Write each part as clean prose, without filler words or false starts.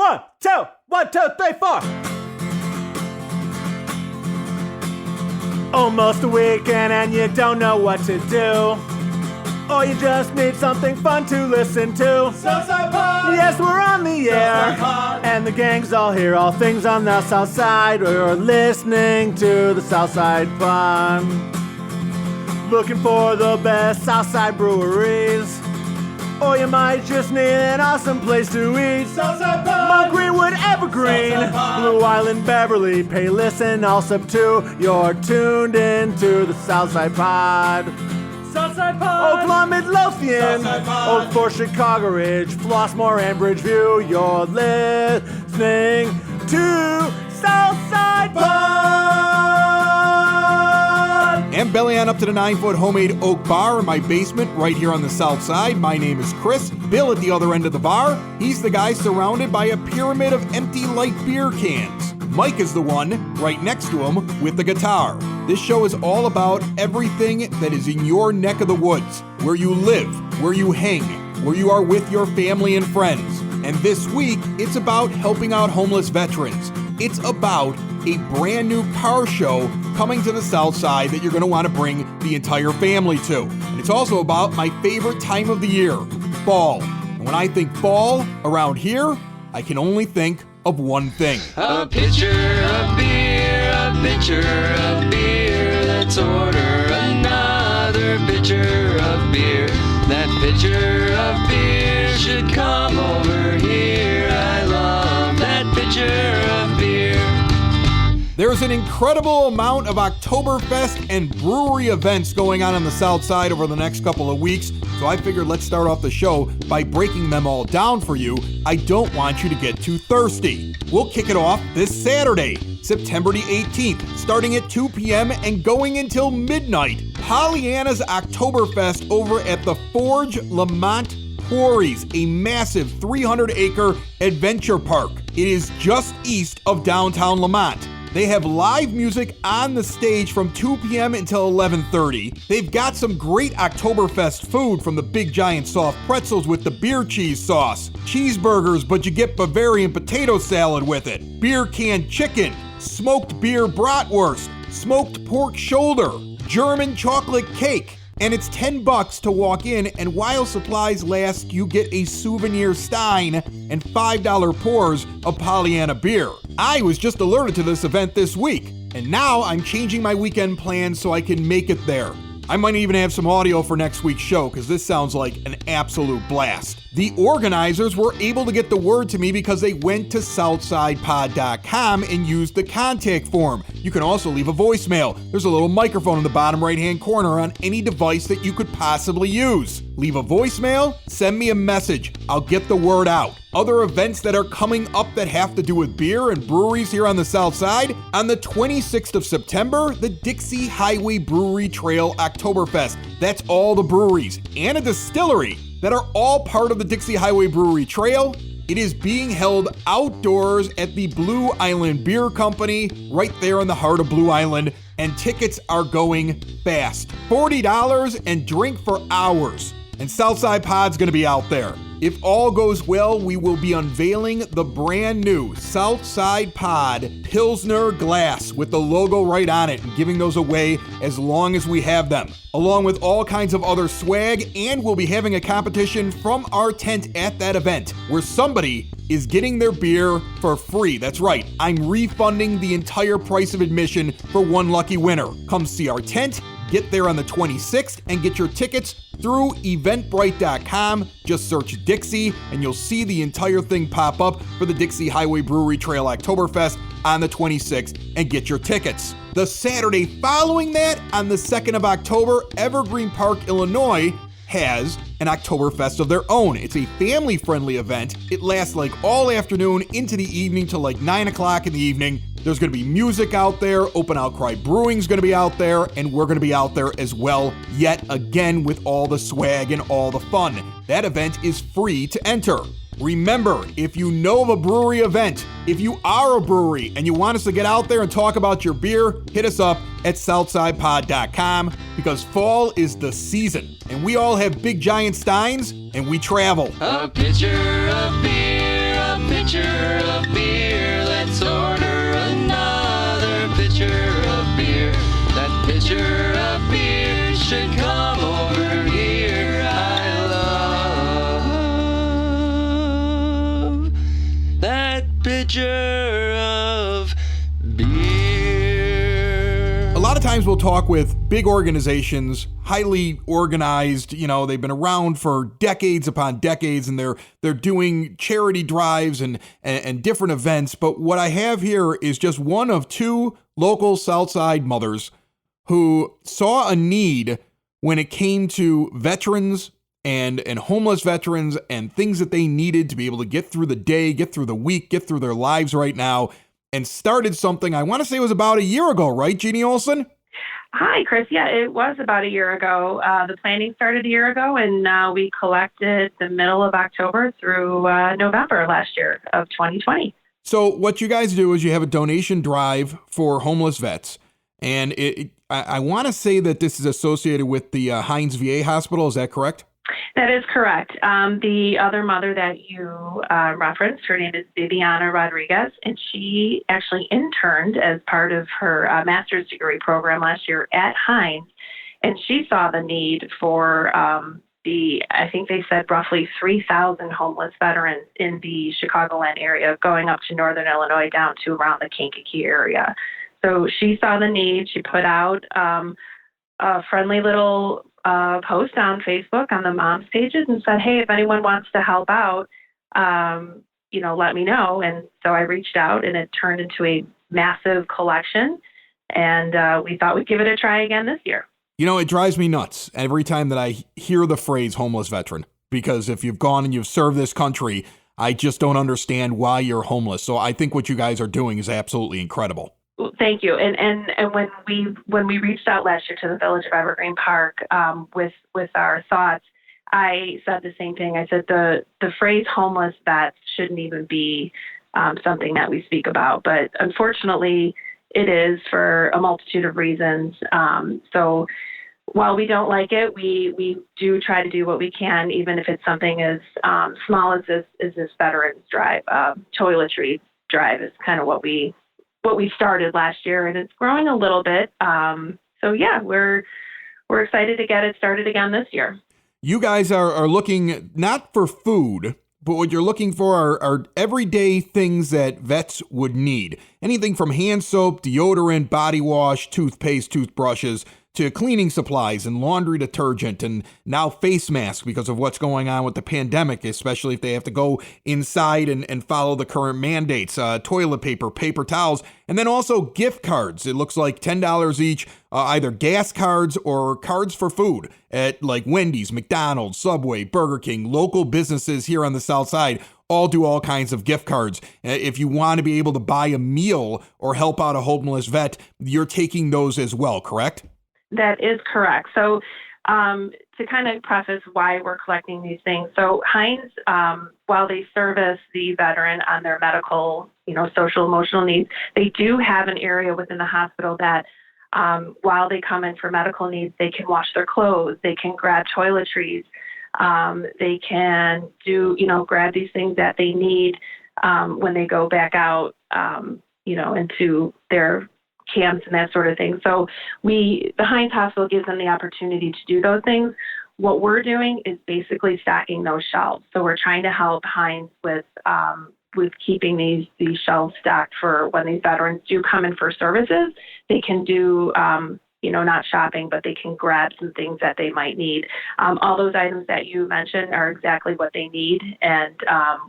1, 2, 1, 2, 3, 4. Almost a weekend and you don't know what to do. Or you just need something fun to listen to. Southside Pod! Yes, we're on the air. Pod. And the gang's all here, all things on the South Side. We're listening to the Southside Pod. Looking for the best Southside breweries. Or you might just need an awesome place to eat. Southside Pod! Mount Greenwood, Evergreen, Southside Pod. Blue Island, Beverly, Pay Listen, all sub 2. You're tuned into the Southside Pod. Southside Pod! Oakland, Midlothian, Southside Pod. Oak Forest, Chicago Ridge, Flossmoor, and Bridgeview. You're listening to Southside Pod. And belly on up to the 9-foot homemade oak bar in my basement right here on the south side. My name is Chris. Bill at the other end of the bar. He's the guy surrounded by a pyramid of empty light beer cans. Mike is the one right next to him with the guitar. This show is all about everything that is in your neck of the woods, where you live, where you hang, where you are with your family and friends. And this week, it's about helping out homeless veterans. It's about a brand new car show coming to the south side that you're going to want to bring the entire family to. And it's also about my favorite time of the year, fall. And when I think fall around here, I can only think of one thing. A pitcher of beer, a pitcher of beer. Let's order another pitcher of beer. That pitcher of beer should come over here. I love that pitcher of beer. There's an incredible amount of Oktoberfest and brewery events going on the south side over the next couple of weeks, so I figured let's start off the show by breaking them all down for you. I don't want you to get too thirsty. We'll kick it off this Saturday, September the 18th, starting at 2 p.m. and going until midnight. Pollyanna's Oktoberfest over at the Forge Lemont Quarries, a massive 300-acre adventure park. It is just east of downtown Lemont. They have live music on the stage from 2 p.m. until 11:30. They've got some great Oktoberfest food, from the big giant soft pretzels with the beer cheese sauce, cheeseburgers, but you get Bavarian potato salad with it, beer canned chicken, smoked beer bratwurst, smoked pork shoulder, German chocolate cake. And it's $10 to walk in, and while supplies last, you get a souvenir stein and $5 pours of Pollyanna beer. I was just alerted to this event this week, and now I'm changing my weekend plans so I can make it there. I might even have some audio for next week's show, because this sounds like an absolute blast. The organizers were able to get the word to me because they went to southsidepod.com and used the contact form. You can also leave a voicemail. There's a little microphone in the bottom right-hand corner on any device that you could possibly use. Leave a voicemail, send me a message. I'll get the word out. Other events that are coming up that have to do with beer and breweries here on the south side. On the 26th of September, the Dixie Highway Brewery Trail Oktoberfest. That's all the breweries and a distillery that are all part of the Dixie Highway Brewery Trail. It is being held outdoors at the Blue Island Beer Company, right there in the heart of Blue Island, and tickets are going fast. $40 and drink for hours. And Southside Pod's gonna be out there. If all goes well, we will be unveiling the brand new Southside Pod Pilsner glass with the logo right on it and giving those away as long as we have them, along with all kinds of other swag. And we'll be having a competition from our tent at that event where somebody is getting their beer for free. That's right, I'm refunding the entire price of admission for one lucky winner. Come see our tent. Get there on the 26th and get your tickets through eventbrite.com. Just search Dixie and you'll see the entire thing pop up for the Dixie Highway Brewery Trail Oktoberfest on the 26th and get your tickets. The Saturday following that, on the 2nd of October, Evergreen Park, Illinois has an Oktoberfest of their own. It's a family-friendly event. It lasts like all afternoon into the evening till like 9 o'clock in the evening. There's going to be music out there. Open Outcry Brewing's going to be out there, and we're going to be out there as well, yet again with all the swag and all the fun. That event is free to enter. Remember, if you know of a brewery event, if you are a brewery and you want us to get out there and talk about your beer, hit us up at southsidepod.com, because fall is the season and we all have big giant steins and we travel. A pitcher of beer, a pitcher pitcher of beer should come over here. I love that pitcher of beer. A lot of times we'll talk with big organizations, highly organized, they've been around for decades upon decades, and they're doing charity drives and different events. But what I have here is just one of two local Southside mothers who saw a need when it came to veterans and homeless veterans and things that they needed to be able to get through the day, get through the week, get through their lives right now, and started something, I want to say it was about a year ago, right, Jeannie Olson? Hi, Chris. Yeah, it was about a year ago. The planning started a year ago, and we collected the middle of October through November last year of 2020. So what you guys do is you have a donation drive for homeless vets, and I want to say that this is associated with the Hines VA Hospital. Is that correct? That is correct. The other mother that you referenced, her name is Viviana Rodriguez, and she actually interned as part of her master's degree program last year at Hines, and she saw the need for I think they said roughly 3,000 homeless veterans in the Chicagoland area, going up to northern Illinois down to around the Kankakee area. So she saw the need. She put out a friendly little post on Facebook on the moms pages and said, hey, if anyone wants to help out, let me know. And so I reached out, and it turned into a massive collection, and we thought we'd give it a try again this year. It drives me nuts every time that I hear the phrase homeless veteran, because if you've gone and you've served this country, I just don't understand why you're homeless. So I think what you guys are doing is absolutely incredible. Thank you. And when we reached out last year to the village of Evergreen Park with our thoughts, I said the same thing. I said the phrase homeless vets shouldn't even be something that we speak about, but unfortunately it is for a multitude of reasons. So while we don't like it, we do try to do what we can, even if it's something as small as this veterans drive. Toiletry drive is kind of what we started last year, and it's growing a little bit. So yeah, we're excited to get it started again this year. You guys are looking not for food, but what you're looking for are everyday things that vets would need. Anything from hand soap, deodorant, body wash, toothpaste, toothbrushes, to cleaning supplies and laundry detergent, and now face masks because of what's going on with the pandemic, especially if they have to go inside and follow the current mandates, toilet paper, paper towels, and then also gift cards. It looks like $10 each, either gas cards or cards for food at like Wendy's, McDonald's, Subway, Burger King. Local businesses here on the South Side all do all kinds of gift cards. If you want to be able to buy a meal or help out a homeless vet, you're taking those as well, correct? That is correct. So to kind of preface why we're collecting these things, so Hines, while they service the veteran on their medical, social, emotional needs, they do have an area within the hospital that while they come in for medical needs, they can wash their clothes, they can grab toiletries, they can do, grab these things that they need when they go back out, into their camps and that sort of thing. So the Hines Hospital gives them the opportunity to do those things. What we're doing is basically stocking those shelves. So we're trying to help Hines with keeping these shelves stocked for when these veterans do come in for services. They can do, not shopping, but they can grab some things that they might need. All those items that you mentioned are exactly what they need. And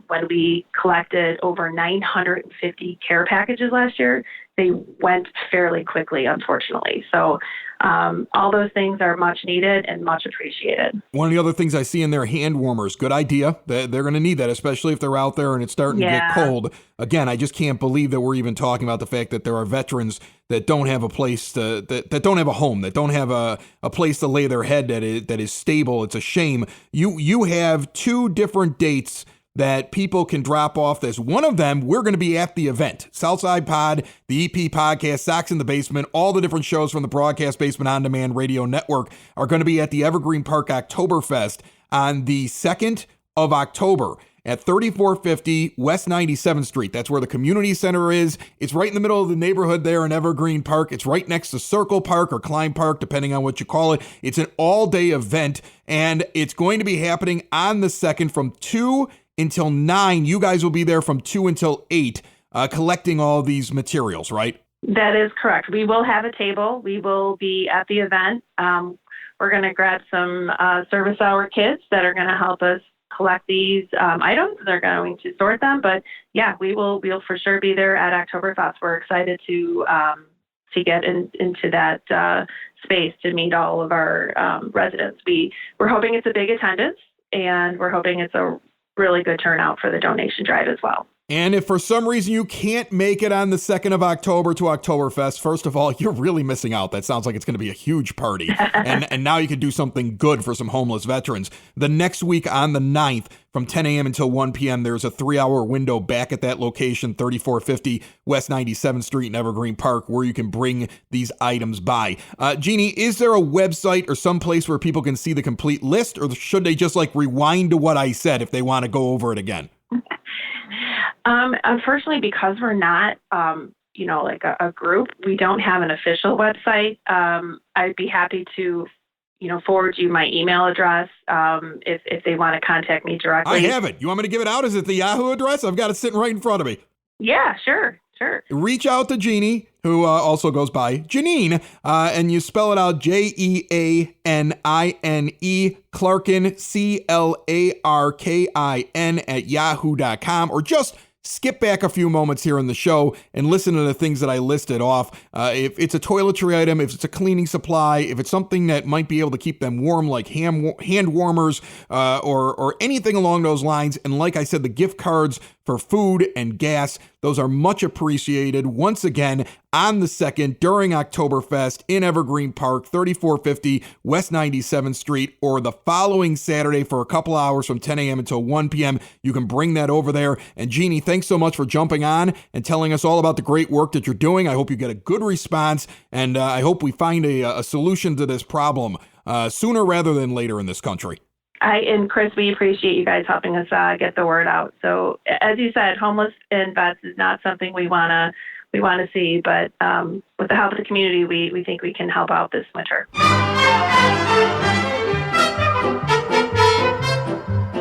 when we collected over 950 care packages last year, they went fairly quickly, unfortunately. So all those things are much needed and much appreciated. One of the other things I see in there, hand warmers. Good idea. They're going to need that, especially if they're out there and it's starting to get cold. Again, I just can't believe that we're even talking about the fact that there are veterans that don't have a place that don't have a home, that don't have a place to lay their head that is stable. It's a shame. You have two different dates that people can drop off this. One of them, we're going to be at the event. Southside Pod, the EP podcast, Sox in the Basement, all the different shows from the Broadcast Basement On Demand Radio Network are going to be at the Evergreen Park Oktoberfest on the 2nd of October. at 3450 West 97th Street. That's where the community center is. It's right in the middle of the neighborhood there in Evergreen Park. It's right next to Circle Park or Klein Park, depending on what you call it. It's an all-day event, and it's going to be happening on the 2nd from 2 until 9. You guys will be there from 2 until 8, collecting all these materials, right? That is correct. We will have a table. We will be at the event. We're going to grab some service hour kids that are going to help us collect these items. They're going to sort them. But yeah, we'll for sure be there at Oktoberfest. We're excited to get into that space to meet all of our residents. We're hoping it's a big attendance, and we're hoping it's a really good turnout for the donation drive as well. And if for some reason you can't make it on the 2nd of October to Oktoberfest, first of all, you're really missing out. That sounds like it's going to be a huge party. and now you can do something good for some homeless veterans. The next week on the 9th, from 10 a.m. until 1 p.m., there's a 3-hour window back at that location, 3450 West 97th Street in Evergreen Park, where you can bring these items by. Jeannie, is there a website or some place where people can see the complete list, or should they just rewind to what I said if they want to go over it again? Unfortunately, because we're not, a group, we don't have an official website. I'd be happy to, forward you my email address if they want to contact me directly. I have it. You want me to give it out? Is it the Yahoo address? I've got it sitting right in front of me. Yeah, sure. Reach out to Jeannie, who also goes by Janine, and you spell it out Jeanine, Clarkin, Clarkin at yahoo.com, or just skip back a few moments here in the show and listen to the things that I listed off. If it's a toiletry item, if it's a cleaning supply, if it's something that might be able to keep them warm, like hand warmers, or anything along those lines. And like I said, the gift cards for food and gas, those are much appreciated. Once again, on the 2nd during Oktoberfest in Evergreen Park, 3450 West 97th Street, or the following Saturday for a couple hours from 10 a.m. until 1 p.m. You can bring that over there. And Jeannie, thanks so much for jumping on and telling us all about the great work that you're doing. I hope you get a good response, and I hope we find a solution to this problem sooner rather than later in this country. And Chris, we appreciate you guys helping us get the word out. So, as you said, homeless and vets is not something we want to see, but with the help of the community, we think we can help out this winter.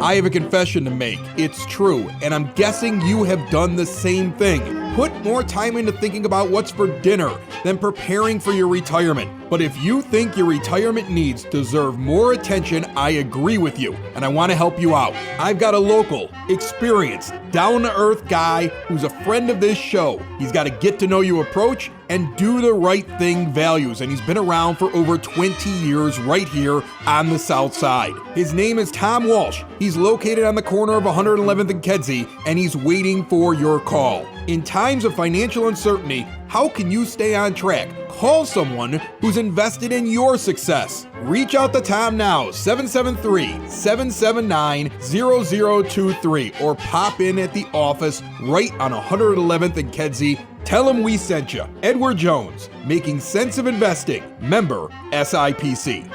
I have a confession to make. It's true, and I'm guessing you have done the same thing. Put more time into thinking about what's for dinner than preparing for your retirement. But if you think your retirement needs deserve more attention, I agree with you, and I want to help you out. I've got a local, experienced, down-to-earth guy who's a friend of this show. He's got a get-to-know-you approach and do the right thing values, and he's been around for over 20 years right here on the South Side. His name is Tom Walsh. He's located on the corner of 111th and Kedzie, and he's waiting for your call. In times of financial uncertainty, how can you stay on track? Call someone who's invested in your success. Reach out to Tom now, 773-779-0023, or pop in at the office right on 111th and Kedzie. Tell him we sent you. Edward Jones, Making Sense of Investing, member SIPC.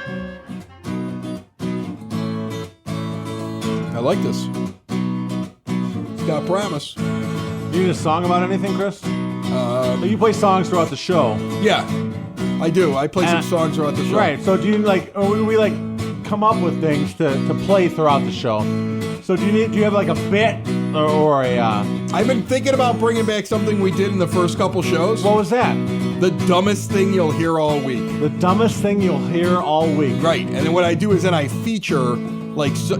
I like this. It's got promise. You need a song about anything, Chris? You play songs throughout the show. Yeah, I do. I play some songs throughout the show. Right. So do you or we come up with things to play throughout the show? So do you have a bit or a? I've been thinking about bringing back something we did in the first couple shows. What was that? The dumbest thing you'll hear all week. The dumbest thing you'll hear all week. Right. And then what I do is then I feature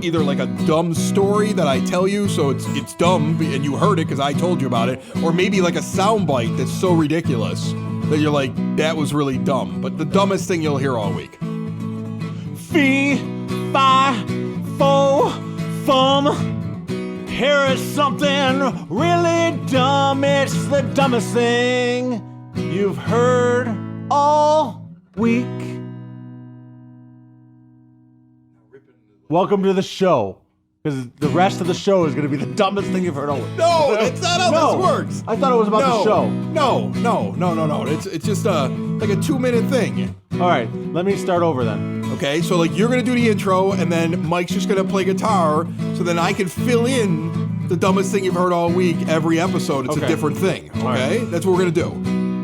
either a dumb story that I tell you, so it's dumb and you heard it because I told you about it, or maybe a soundbite that's so ridiculous that you're like, that was really dumb. But the dumbest thing you'll hear all week. Fee, fi, fo, fum. Here is something really dumb. It's the dumbest thing you've heard all week. Welcome to the show, because the rest of the show is going to be the dumbest thing you've heard all week. No, that's not how this works. I thought it was about the show. No. It's just like a 2-minute thing. All right, let me start over then. Okay, so like you're gonna do the intro and then Mike's just gonna play guitar so then I can fill in the dumbest thing you've heard all week every episode. It's a different thing. Okay? That's what we're gonna do.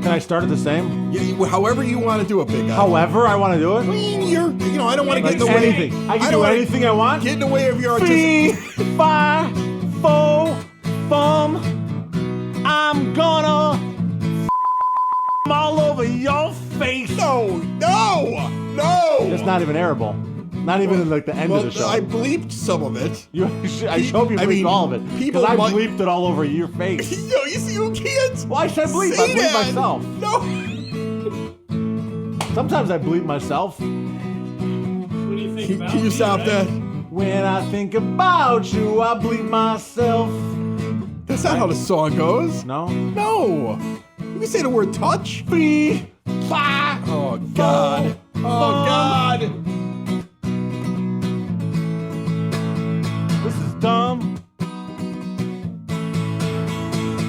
Can I start it the same? However you want to do it, big guy. However I want to do it? I mean, I don't want to get in the way. Anything. I can do anything I want? Get in the way of your Fee, artistic... fi, fo, fum. I'm gonna all over your face. No. It's not even airable. Not even in like the end of the show. I bleeped some of it. I hope you bleeped all of it. People Because I bleeped it all over your face. No, you see, you can't. Why should I bleep? I bleep myself. No. Sometimes I bleep myself. What do you think about Can you me, stop right? that? When I think about you, I bleep myself. That's not how the song goes. No? No. You can say the word touch. Fee, fi. Oh, God. Oh, God. This is dumb.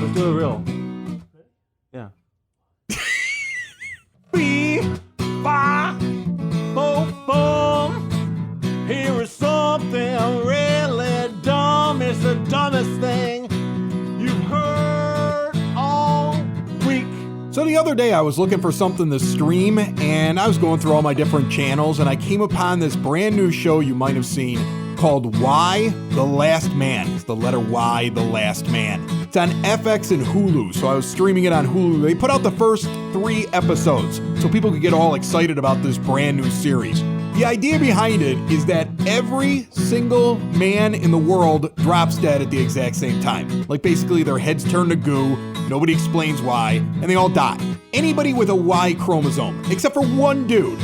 Let's do it real. Yeah. Fee, fi, fo, fum. Here is something really dumb. It's the dumbest thing you've heard all week. So the other day I was looking for something to stream and I was going through all my different channels and I came upon this brand new show you might have seen called Y, The Last Man. It's the letter Y, The Last Man. It's on FX and Hulu, so I was streaming it on Hulu. They put out the first 3 episodes so people could get all excited about this brand new series. The idea behind it is that every single man in the world drops dead at the exact same time. Like basically their heads turn to goo, nobody explains why, and they all die. Anybody with a Y chromosome, except for one dude,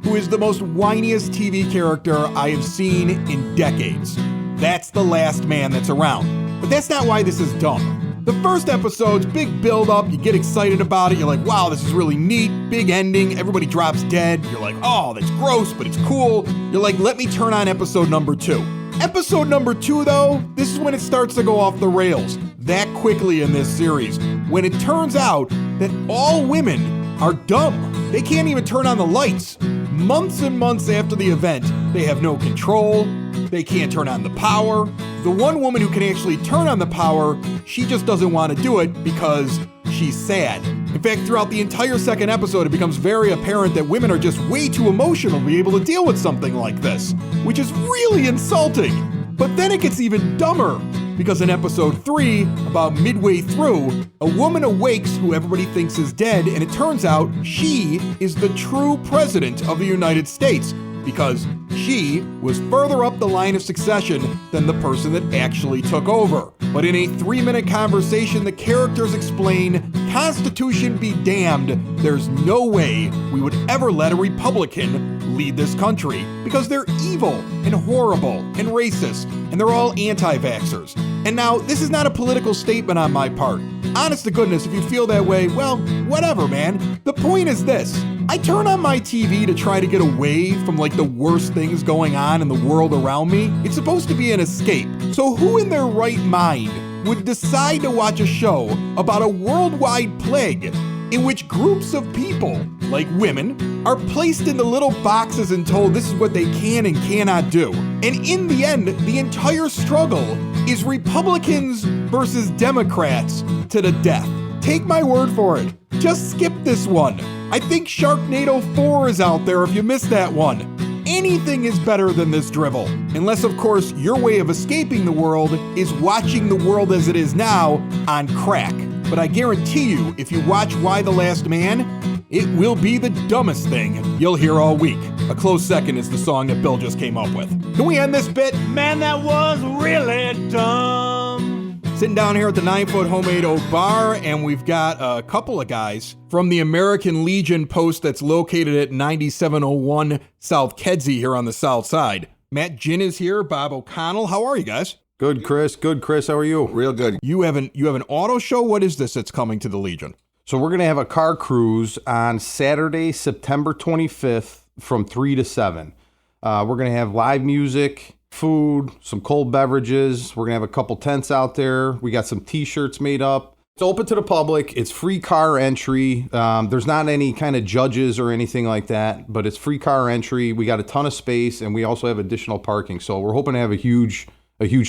who is the most whiniest TV character I have seen in decades. That's the last man that's around. But that's not why this is dumb. The first episode's big build-up, you get excited about it, you're like, wow, this is really neat, big ending, everybody drops dead, you're like, oh, that's gross, but it's cool. You're like, let me turn on episode number 2. Episode number 2, though, this is when it starts to go off the rails, that quickly in this series, when it turns out that all women are dumb. They can't even turn on the lights. Months and months after the event, they have no control, they can't turn on the power. The one woman who can actually turn on the power, she just doesn't want to do it because she's sad. In fact, throughout the entire second episode, it becomes very apparent that women are just way too emotional to be able to deal with something like this, which is really insulting. But then it gets even dumber, because in episode 3, about midway through, a woman awakes who everybody thinks is dead, and it turns out she is the true president of the United States, because she was further up the line of succession than the person that actually took over. But in a 3-minute conversation, the characters explain, Constitution be damned, there's no way we would ever let a Republican lead this country, because they're evil and horrible and racist, and they're all anti-vaxxers. And now, this is not a political statement on my part. Honest to goodness, if you feel that way, well, whatever, man. The point is this. I turn on my TV to try to get away from like the worst things going on in the world around me. It's supposed to be an escape. So who in their right mind would decide to watch a show about a worldwide plague in which groups of people, like women, are placed into little boxes and told this is what they can and cannot do? And in the end, the entire struggle is Republicans versus Democrats to the death. Take my word for it. Just skip this one. I think Sharknado 4 is out there if you missed that one. Anything is better than this drivel. Unless, of course, your way of escaping the world is watching the world as it is now on crack. But I guarantee you, if you watch Y the Last Man, it will be the dumbest thing you'll hear all week. A close second is the song that Bill just came up with. Can we end this bit? Man, that was really dumb. Sitting down here at the 9-foot homemade oak bar, and we've got a couple of guys from the American Legion post that's located at 9701 South Kedzie here on the south side. Matt Ginn is here, Bob O'Connell. How are you guys? Good, Chris. Good, Chris. How are you? Real good. You have an auto show? What is this that's coming to the Legion? So we're going to have a car cruise on Saturday, September 25th from 3 to 7. We're going to have live music, food, some cold beverages. We're going to have a couple tents out there. We got some t-shirts made up. It's open to the public. It's free car entry. There's not any kind of judges or anything like that, but it's free car entry. We got a ton of space, and we also have additional parking. So we're hoping to have a huge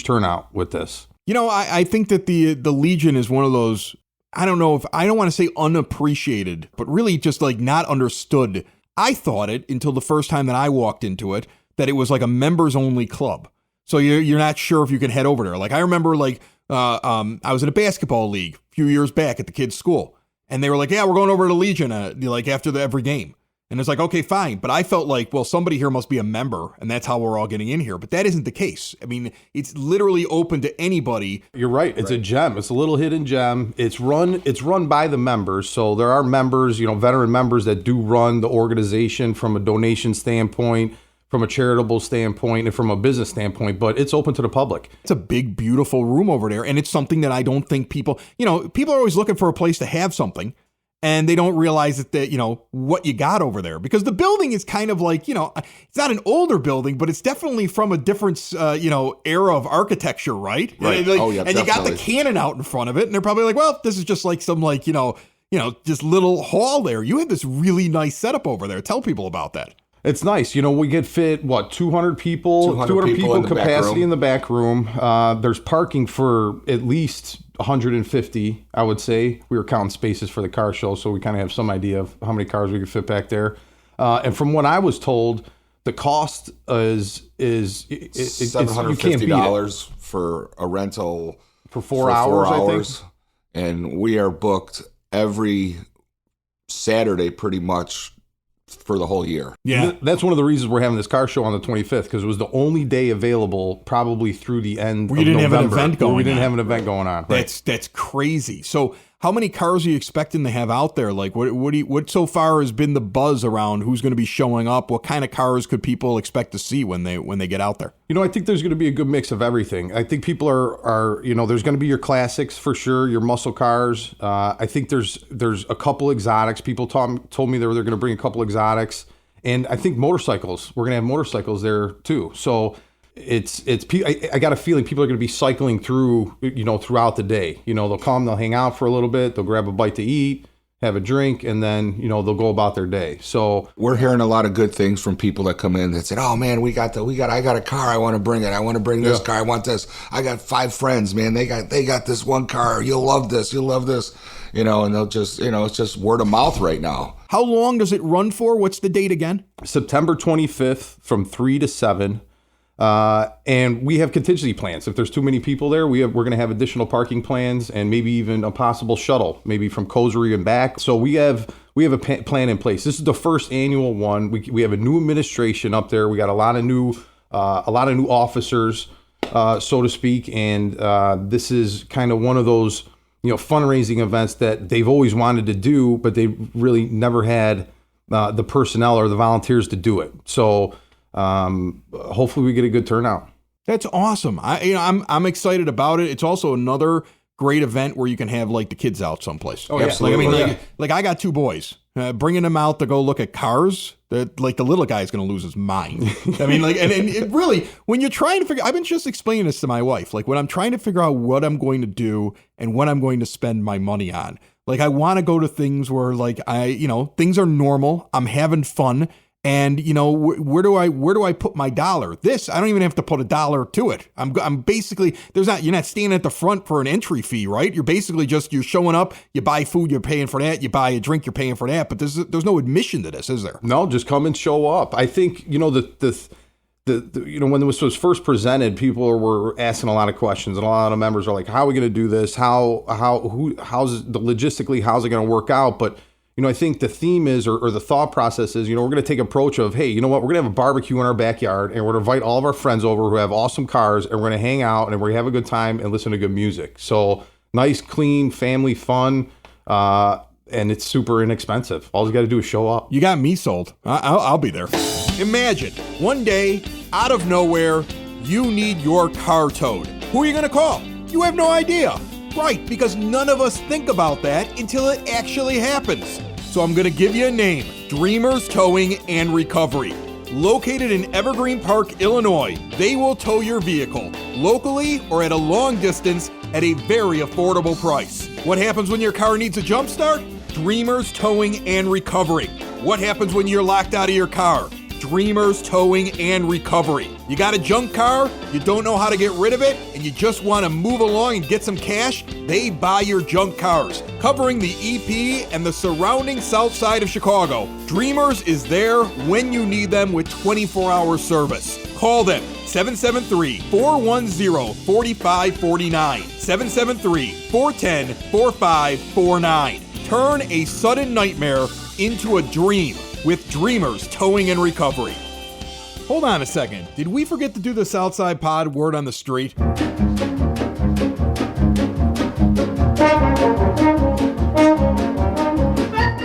turnout with this. You know, I think that the Legion is one of those, I don't want to say unappreciated, but really just like not understood. I thought it until the first time that I walked into it, that it was like a members only club. So you're not sure if you can head over there. Like I remember I was in a basketball league a few years back at the kids' school, and they were like, yeah, we're going over to Legion like after every game. And it's like, okay, fine. But I felt like, well, somebody here must be a member, and that's how we're all getting in here. But that isn't the case. I mean, it's literally open to anybody. You're right. It's a gem. It's a little hidden gem. It's run by the members. So there are members, veteran members that do run the organization from a donation standpoint, from a charitable standpoint, and from a business standpoint, but it's open to the public. It's a big, beautiful room over there, and it's something that I don't think people are always looking for a place to have something, and they don't realize that what you got over there, because the building is kind of like, it's not an older building, but it's definitely from a different, era of architecture, right? Right. And you got the cannon out in front of it, and they're probably like, well, this is just like some just little hall there. You have this really nice setup over there. Tell people about that. It's nice. We could fit, 200 people? 200 people capacity in the back room. There's parking for at least 150, I would say. We were counting spaces for the car show, so we kind of have some idea of how many cars we could fit back there. And from what I was told, the cost is $750 for a rental for 4 hours, I think. And we are booked every Saturday pretty much for the whole year. Yeah. That's one of the reasons we're having this car show on the 25th, because it was the only day available probably through the end of November. We didn't have an event going on. Right? That's crazy. So how many cars are you expecting to have out there? Like what so far has been the buzz around who's going to be showing up? What kind of cars could people expect to see when they get out there? I think there's going to be a good mix of everything. I think people are there's going to be your classics for sure, your muscle cars. I think there's a couple exotics. People told me they're going to bring a couple exotics, and I think motorcycles. We're going to have motorcycles there too. So I got a feeling people are going to be cycling through, throughout the day. They'll come, they'll hang out for a little bit, they'll grab a bite to eat, have a drink, and then, they'll go about their day. So we're hearing a lot of good things from people that come in that said, oh man, I got a car. I want to bring it. I want to bring this car. I want this. I got 5 friends, man. They got this one car. You'll love this. You'll love this. And they'll just, it's just word of mouth right now. How long does it run for? What's the date again? September 25th from 3 to 7. And we have contingency plans. If there's too many people there, we're going to have additional parking plans and maybe even a possible shuttle, maybe from Cosery and back. So we have a plan in place. This is the first annual one. We have a new administration up there. We got a lot of new officers, so to speak. And this is kind of one of those fundraising events that they've always wanted to do, but they really never had the personnel or the volunteers to do it. So hopefully we get a good turnout. That's awesome. I'm excited about it. It's also another great event where you can have like the kids out someplace. Oh, absolutely. Like I got 2 boys. Bringing them out to go look at cars, that like the little guy is going to lose his mind. I mean, like, and it really, when you're trying to figure, I've been just explaining this to my wife. Like when I'm trying to figure out what I'm going to do and what I'm going to spend my money on, like I want to go to things where like things are normal. I'm having fun. And where do I put my dollar? This, I don't even have to put $1 to it. I'm basically, you're not standing at the front for an entry fee, right? You're basically you're showing up, you buy food, you're paying for that, you buy a drink, you're paying for that. But there's no admission to this, is there? No, just come and show up. I think when this was first presented, people were asking a lot of questions, and a lot of members are like, "How are we going to do this? How's logistically, how's it going to work out?" But I think the theme is, or the thought process is, we're going to take an approach of, hey, you know what, we're going to have a barbecue in our backyard, and we're going to invite all of our friends over who have awesome cars, and we're going to hang out, and we're going to have a good time and listen to good music. So nice, clean, family fun, and it's super inexpensive. All you got to do is show up. You got me sold. I'll be there. Imagine one day, out of nowhere, you need your car towed. Who are you going to call? You have no idea. Right, because none of us think about that until it actually happens. So I'm going to give you a name, Dreamers Towing and Recovery. Located in Evergreen Park, Illinois, they will tow your vehicle. Locally or at a long distance, at a very affordable price. What happens when your car needs a jump start? Dreamers Towing and Recovery. What happens when you're locked out of your car? Dreamers Towing and Recovery. You got a junk car, you don't know how to get rid of it, and you just want to move along and get some cash? They buy your junk cars. Covering the EP and the surrounding south side of Chicago, Dreamers is there when you need them with 24-hour service. Call them 773-410-4549. 773-410-4549. Turn a sudden nightmare into a dream with Dreamers Towing and Recovery. Hold on a second. Did we forget to do the Southside Pod word on the street?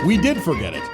We did forget it.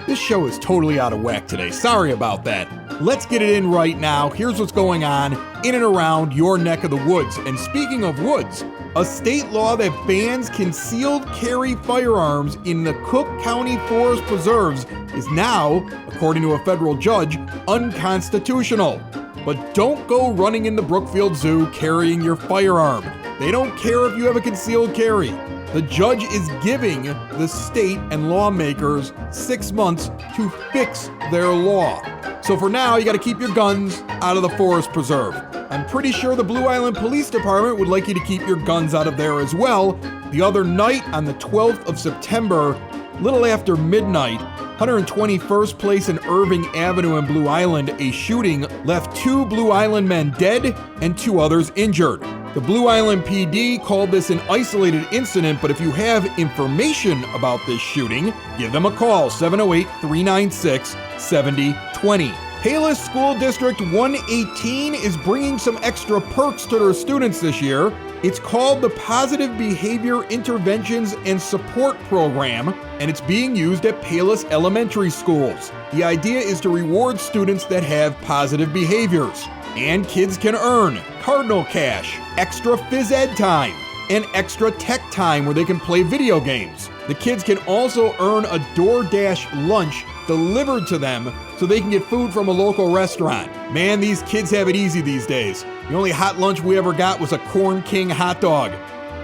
This show is totally out of whack today. Sorry about that. Let's get it in right now. Here's what's going on in and around your neck of the woods. And speaking of woods, a state law that bans concealed carry firearms in the Cook County Forest Preserves is now, according to a federal judge, unconstitutional. But don't go running into Brookfield Zoo carrying your firearm. They don't care if you have a concealed carry. The judge is giving the state and lawmakers 6 months to fix their law. So for now, you got to keep your guns out of the forest preserve. I'm pretty sure the Blue Island Police Department would like you to keep your guns out of there as well. The other night, on the 12th of September, little after midnight, 121st Place and Irving Avenue in Blue Island, a shooting left 2 Blue Island men dead and 2 others injured. The Blue Island PD called this an isolated incident, but if you have information about this shooting, give them a call, 708-396-7020. Palos School District 118 is bringing some extra perks to their students this year. It's called the Positive Behavior Interventions and Support Program, and it's being used at Palos Elementary Schools. The idea is to reward students that have positive behaviors. And kids can earn Cardinal Cash, extra phys ed time, and extra tech time where they can play video games. The kids can also earn a DoorDash lunch delivered to them so they can get food from a local restaurant. Man, these kids have it easy these days. The only hot lunch we ever got was a Corn King hot dog.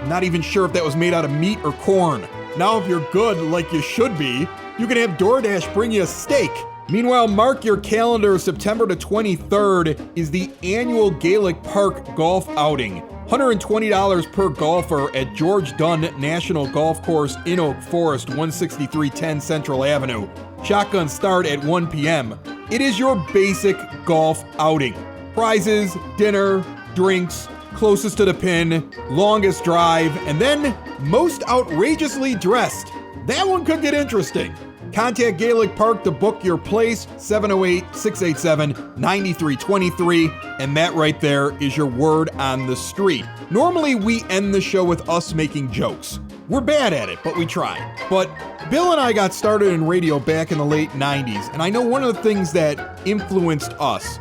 I'm not even sure if that was made out of meat or corn. Now, if you're good like you should be, you can have DoorDash bring you a steak. Meanwhile, mark your calendar, September the 23rd is the annual Gaelic Park golf outing. $120 per golfer at George Dunn National Golf Course in Oak Forest, 16310 Central Avenue. Shotgun start at 1 p.m. It is your basic golf outing. Prizes, dinner, drinks, closest to the pin, longest drive, and then most outrageously dressed. That one could get interesting. Contact Gaelic Park to book your place, 708-687-9323, and that right there is your word on the street. Normally, we end the show with us making jokes. We're bad at it, but we try. But Bill and I got started in radio back in the late 90s, and I know one of the things that influenced us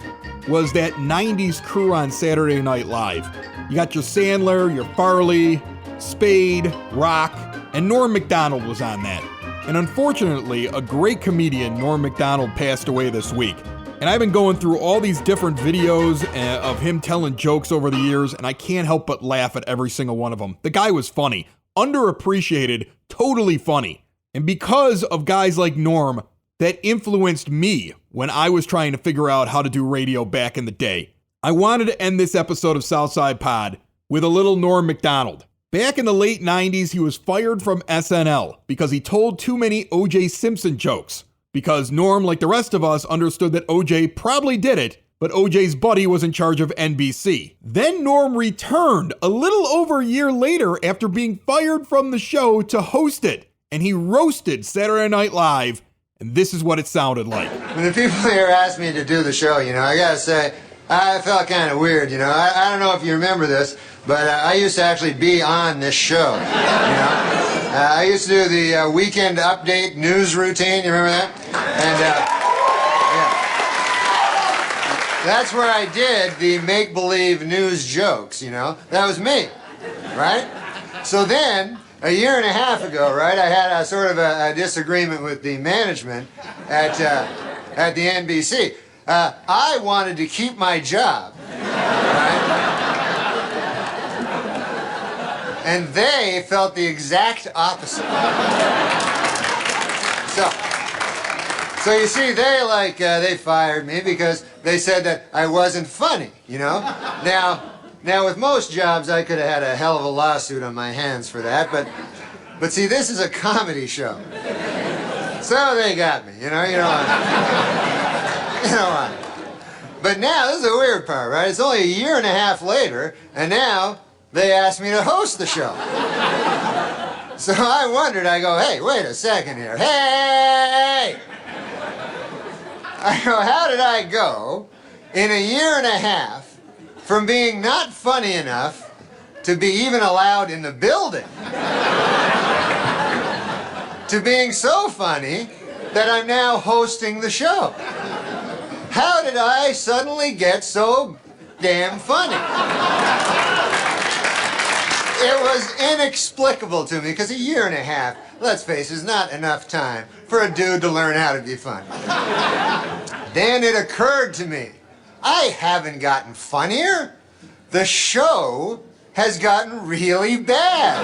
was that 90s crew on Saturday Night Live. You got your Sandler, your Farley, Spade, Rock, and Norm Macdonald was on that. And unfortunately, a great comedian, Norm Macdonald, passed away this week. And I've been going through all these different videos of him telling jokes over the years, and I can't help but laugh at every single one of them. The guy was funny, underappreciated, totally funny. And because of guys like Norm, that influenced me when I was trying to figure out how to do radio back in the day. I wanted to end this episode of Southside Pod with a little Norm Macdonald. Back in the late 90s, he was fired from SNL because he told too many O.J. Simpson jokes. Because Norm, like the rest of us, understood that O.J. probably did it, but O.J.'s buddy was in charge of NBC. Then Norm returned a little over a year later after being fired from the show to host it. And he roasted Saturday Night Live, and this is what it sounded like. When the people here asked me to do the show, I gotta say, I felt kind of weird, I don't know if you remember this, but I used to actually be on this show, I used to do the weekend update news routine, you remember that? And, yeah. That's where I did the make-believe news jokes, That was me, right? So then, a year and a half ago, right, I had a sort of a disagreement with the management at the NBC. I wanted to keep my job, right? And they felt the exact opposite. So you see, they fired me because they said that I wasn't funny, you know? Now with most jobs, I could have had a hell of a lawsuit on my hands for that, but see, this is a comedy show. So they got me, you know what? But now, this is the weird part, right? It's only a year and a half later, and now they asked me to host the show. So I wondered, I go, hey, wait a second here. Hey! I go, how did I go in a year and a half from being not funny enough to be even allowed in the building to being so funny that I'm now hosting the show? How did I suddenly get so damn funny? It was inexplicable to me, because a year and a half, let's face it, is not enough time for a dude to learn how to be funny. Then it occurred to me, I haven't gotten funnier. The show has gotten really bad.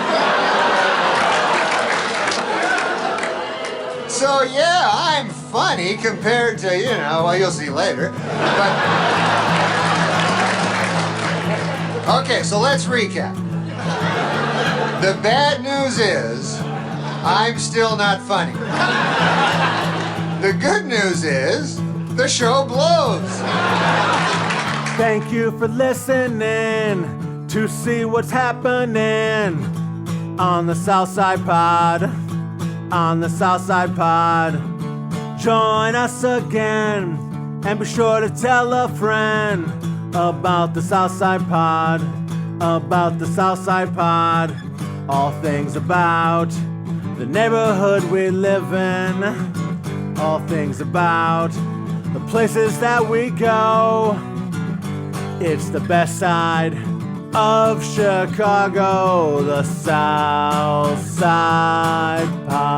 So yeah, I'm funny compared to, well, you'll see later. But okay, so let's recap. The bad news is, I'm still not funny. The good news is, the show blows. Thank you for listening to see what's happening on the Southside Pod. On the Southside Pod. Join us again and be sure to tell a friend about the Southside Pod. About the Southside Pod. All things about the neighborhood we live in. All things about the places that we go. It's the best side of Chicago, the South Side Pod.